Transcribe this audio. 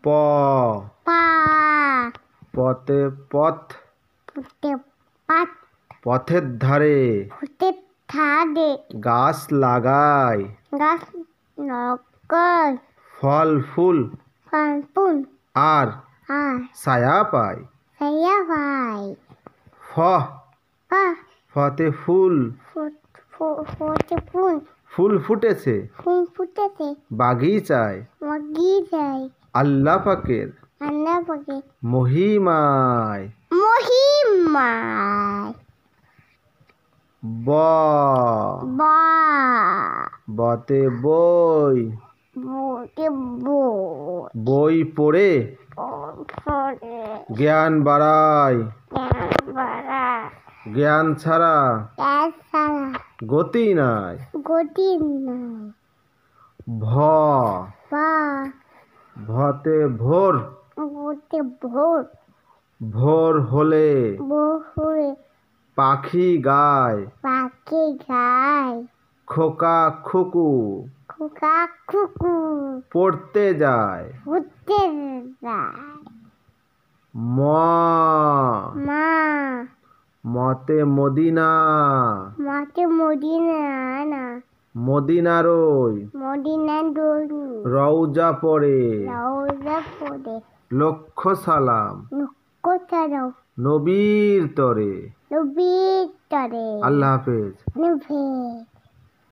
পা পতে পথ পুতে পাত পথের ধারে ফুটে থাদে গাছ লাগায় গাছ নকল ফল ফুল ফালপুন আর আর ছায়া পায় সাইয়া ভাই ফ পা ফতে ফুল ফুটে ফুল ফুল ফুটেছে ফুল ফুটেছে বাগিচায় মগি যায় আল্লাহ পাকের আল্লাহ পাকে মহিমায় মহিমায় ব বা বতে বই বুতে বই বই পড়ে পড়ে জ্ঞান বাড়ায় বাড়া জ্ঞান ছাড়া সারা গতি নাই গতি নাই ভ বা ভতে ভোর বুতে ভোর ভোর হলে বহুরে পাখি গায় পাখি গায় খোকা খুকু খোকা কুকুর পড়তে যায় ঘুরতে যায় ম মা মতে মদিনা মাতে মদিনা না মদিনারই মদিনা দরু রওজা পড়ে রওজা পড়ে লক্ষ সালাম কোথাও নবীর তরে নবীর তরে আল্লাহ হাফেজ নবী